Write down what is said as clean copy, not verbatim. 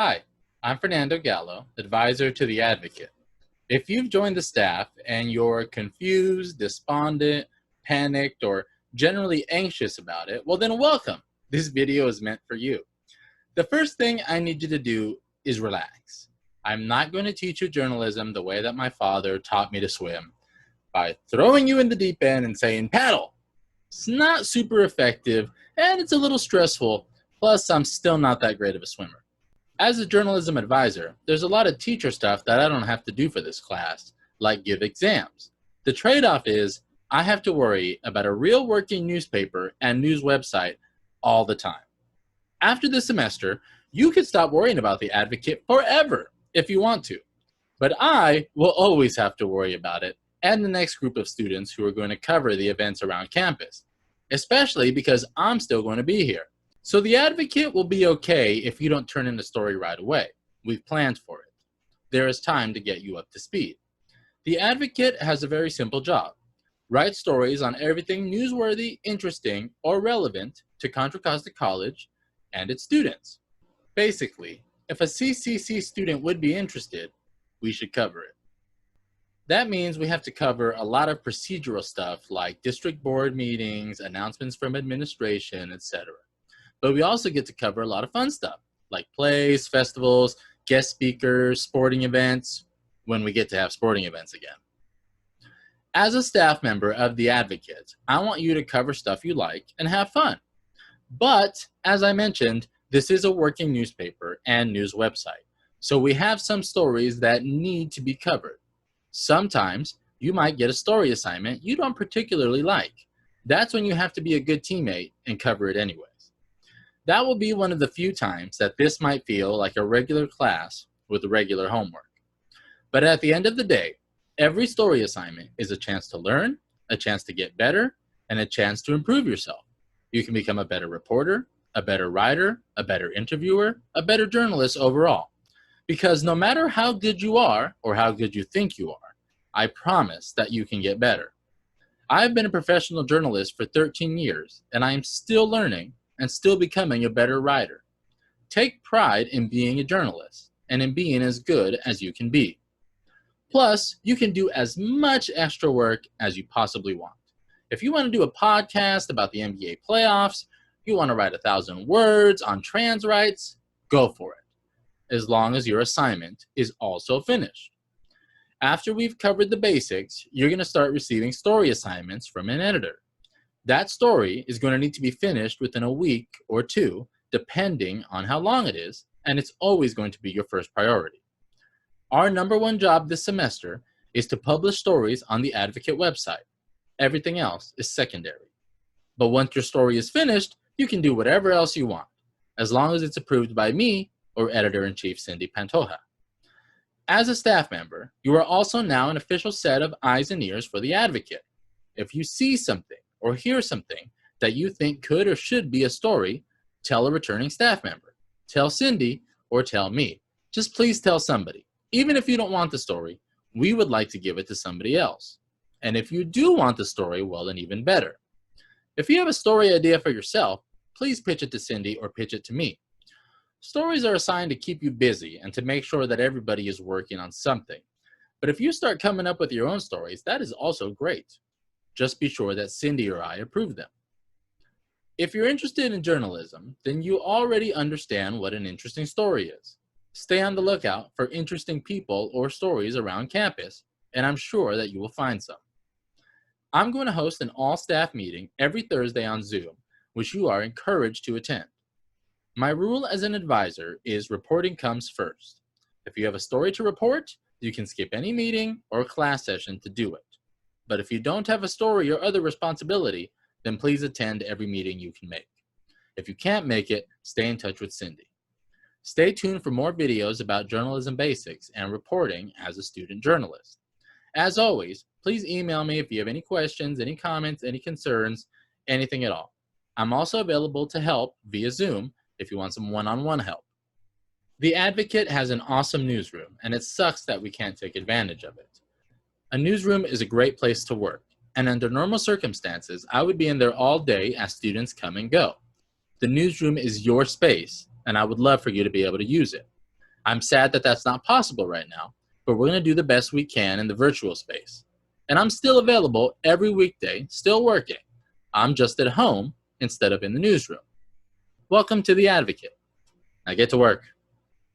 Hi, I'm Fernando Gallo, advisor to the Advocate. If you've joined the staff and you're confused, despondent, panicked, or generally anxious about it, well then welcome. This video is meant for you. The first thing I need you to do is relax. I'm not going to teach you journalism the way that my father taught me to swim, by throwing you in the deep end and saying, paddle. It's not super effective and it's a little stressful, plus I'm still not that great of a swimmer. As a journalism advisor, there's a lot of teacher stuff that I don't have to do for this class, like give exams. The trade-off is I have to worry about a real working newspaper and news website all the time. After the semester, you can stop worrying about the Advocate forever if you want to, but I will always have to worry about it and the next group of students who are going to cover the events around campus, especially because I'm still going to be here. So the Advocate will be okay if you don't turn in a story right away. We've planned for it. There is time to get you up to speed. The Advocate has a very simple job. Write stories on everything newsworthy, interesting, or relevant to Contra Costa College and its students. Basically, if a CCC student would be interested, we should cover it. That means we have to cover a lot of procedural stuff like district board meetings, announcements from administration, etc. But we also get to cover a lot of fun stuff, like plays, festivals, guest speakers, sporting events, when we get to have sporting events again. As a staff member of the Advocate, I want you to cover stuff you like and have fun. But, as I mentioned, this is a working newspaper and news website, so we have some stories that need to be covered. Sometimes, you might get a story assignment you don't particularly like. That's when you have to be a good teammate and cover it anyway. That will be one of the few times that this might feel like a regular class with regular homework. But at the end of the day, every story assignment is a chance to learn, a chance to get better, and a chance to improve yourself. You can become a better reporter, a better writer, a better interviewer, a better journalist overall. Because no matter how good you are or how good you think you are, I promise that you can get better. I've been a professional journalist for 13 years, and I am still learning and still becoming a better writer. Take pride in being a journalist and in being as good as you can be. Plus, you can do as much extra work as you possibly want. If you want to do a podcast about the NBA playoffs, you want to write 1,000 words on trans rights, go for it, as long as your assignment is also finished. After we've covered the basics, you're going to start receiving story assignments from an editor. That story is going to need to be finished within a week or two, depending on how long it is, and it's always going to be your first priority. Our number one job this semester is to publish stories on the Advocate website. Everything else is secondary. But once your story is finished, you can do whatever else you want, as long as it's approved by me or Editor-in-Chief Cindy Pantoja. As a staff member, you are also now an official set of eyes and ears for the Advocate. If you see something or hear something that you think could or should be a story, tell a returning staff member, tell Cindy, or tell me. Just please tell somebody. Even if you don't want the story, we would like to give it to somebody else. And if you do want the story, well then even better. If you have a story idea for yourself, please pitch it to Cindy or pitch it to me. Stories are assigned to keep you busy and to make sure that everybody is working on something. But if you start coming up with your own stories, that is also great. Just be sure that Cindy or I approve them. If you're interested in journalism, then you already understand what an interesting story is. Stay on the lookout for interesting people or stories around campus, and I'm sure that you will find some. I'm going to host an all-staff meeting every Thursday on Zoom, which you are encouraged to attend. My rule as an advisor is reporting comes first. If you have a story to report, you can skip any meeting or class session to do it. But if you don't have a story or other responsibility, then please attend every meeting you can make. If you can't make it, stay in touch with Cindy. Stay tuned for more videos about journalism basics and reporting as a student journalist. As always, please email me if you have any questions, any comments, any concerns, anything at all. I'm also available to help via Zoom if you want some one-on-one help. The Advocate has an awesome newsroom, and it sucks that we can't take advantage of it. A newsroom is a great place to work, and under normal circumstances, I would be in there all day as students come and go. The newsroom is your space, and I would love for you to be able to use it. I'm sad that that's not possible right now, but we're going to do the best we can in the virtual space. And I'm still available every weekday, still working. I'm just at home instead of in the newsroom. Welcome to The Advocate. Now get to work.